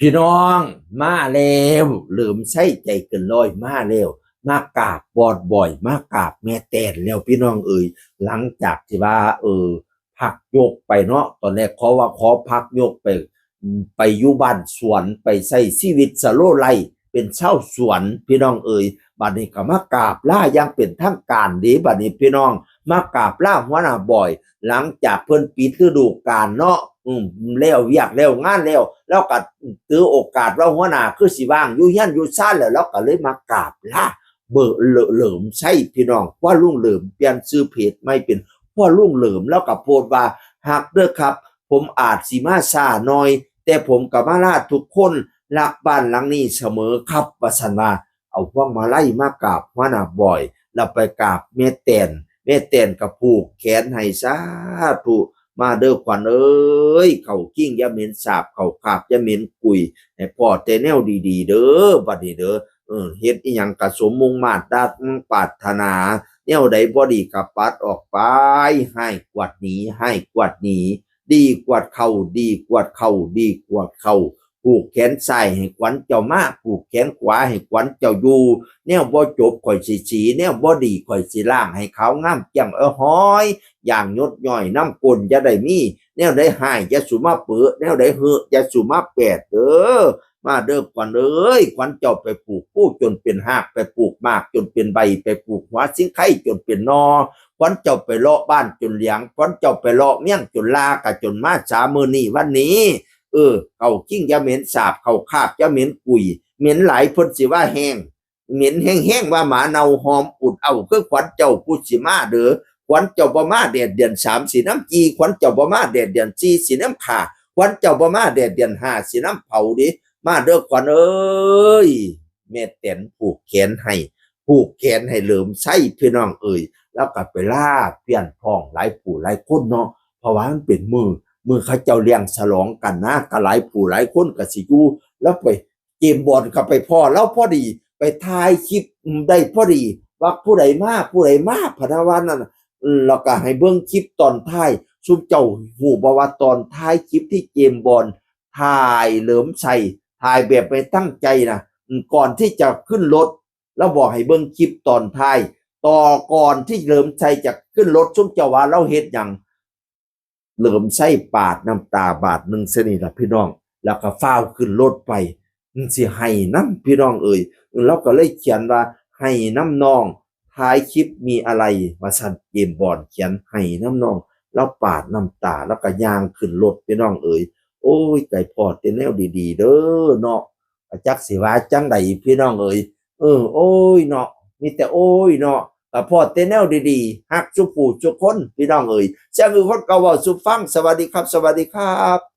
พี่น้องมาแล้วลืมใช้ใจเกินร้อยมาแล้วมากราบบอดบ่อยมากราบแม่แตนแล้วพี่น้องเอ่ยหลังจากที่ว่าพักยกไปเนาะตอนแรกขอพักยกไปอยู่บ้านสวนไปใช้ชีวิตสโลไลฟ์เป็นชาวสวนพี่น้องเอ่ยบัดนี้ก็มากราบลาอย่างเป็นทางการดีบัดนี้พี่น้องมากราบลาหัวหน้าบ่อยหลังจากเพิ่นปิดฤดูกาลเนาะแล้วเวียกแล้วงานแล้วก็ถือโอกาสว่าหัวหน้าคือสิว่างอยู่เฮียนอยู่ซ่านแล้วเราก็เลยมากราบลาเบอร์เหลิมใช่พี่น้องว่าลุงเหลิมเปลี่ยนชื่อเพจไม่เป็นว่าลุงเหลิมแล้วก็โพสต์ว่าฮักเด้อครับผมอาจสิมาช้าหน่อยแต่ผมกับมาลาทุกคนรักบ้านหลังนี้เสมอครับว่าซั่นว่าเอาพวกมาไล่มากราบหัวหน้าบ่อยแล้วไปกราบแม่แตนกับผูกแขนให้สาธุมาเด้อขวัญเอ้ยเขากิ้งอย่าเหม็นสาบเขาขาบอย่าเหม็นกุยให้พ่อแต่แนวดีๆเด้อบัดนี้เด้อเฮ็ดอีหยังก็สมมุ่งมาตรดังปรารถนาแนวใดบ่ดีก็ปัดออกไปให้กวาดหนีให้กวาดหนีดีกว่าเขาดีกว่าเขาดีกว่าเขาผูกแขนซ้ายให้ขวัญเจ้ามาผูกแขนขวาให้ขวัญเจ้าอยู่แนวบ่จบข่อยสิสีแนวบ่ดีข่อยสิล้างให้เขางามเจียงฮ้อยอย่างยดย่อยน้ำกลจะได้มีแนวได้หายจะสุมาเปื้อแนวได้เหอะจะสุมาแปดเด้อมาเด้อขวัญเอ้ยขวัญเจ้าไปปลูกผู้จนเป็นหากไปปลูกมากจนเป็นใบไปปลูกหัวสิงไข่จนเป็นนอขวัญเจ้าไปเลาะบ้านจนเหลียงขวัญเจ้าไปเลาะเมี่ยงจนลากะจนมาสามือนี่วันนี้เขากิ้งจะเหม็นสาบเขาคาบจะเหม็นกุยเหม็นหลายพ้นสิว่าแห้งเหม็นแห้งๆว่าหมาเนาหอมอุดเอาคือขวัญเจ้าพูดสิมาเด้อขวัญเจ้าบ่มาแดดเดือน3สีน้ำจีขวัญเจ้าบ่มาแดดเดือน4สีน้ำขาขวัญเจ้าบ่มาแดดเดือน5สีน้ำเผาดิมาเด้อขวัญเอ้ยแม่แตนผูกแขนให้เหลิมไส้พี่น้องเอ่ยแล้วก็ไปลาเปลี่ยนพ้องหลายผู้หลายคนเนาะเพราะว่ามันเป็นมือเขาเจ้าเลี้ยงฉลองกันนะก็หลายผู้หลายคนก็สิอยู่แล้วไปเกมบอลก็ไปพ่อแล้วพอดีไปถ่ายคลิปได้พอดีว่าผู้ใดมาพะวันนั้นแล้วก็ให้เบิ่งคลิปตอนท้ายซุมเจ้าฮู้บ่ว่าตอนท้ายคลิปที่เกมบอลถ่ายเหลิมใส่ถ่ายแบบไม่ตั้งใจนะก่อนที่จะขึ้นรถแล้วบอกให้เบิ่งคลิปตอนท้ายต่อก่อนที่เหลิมใส่จะขึ้นรถซุมเจ้าว่าเราเฮ็ดหยังเหลิมใส่ปาดน้ำตาบาดหนึ่งเสนี่ล่ะพี่น้องแล้วก็ฟ้าวขึ้นรถไปสิให้น้ำพี่น้องเอ่ยเราก็เลยเขียนว่าให้น้ำน้องท้ายคลิปมีอะไรมาสั่นเกมบอลเขียนให้น้ำน้องแล้วปาดน้ำตาแล้วก็ย่างขึ้นรถพี่น้องเอ่ยโอ้ยไก่พอดเป็นแนวดีๆเด้อเนาะจักสิว่าจังใดพี่น้องเอ่ยโอ้ยเนาะมีแต่โอ้ยเนาะพอแต่แนวดีๆฮักสุผู้สุคนพี่น้องเอ่ยเสียงคือคนเก่าเว้าสู่ฟังสวัสดีครับสวัสดีครับ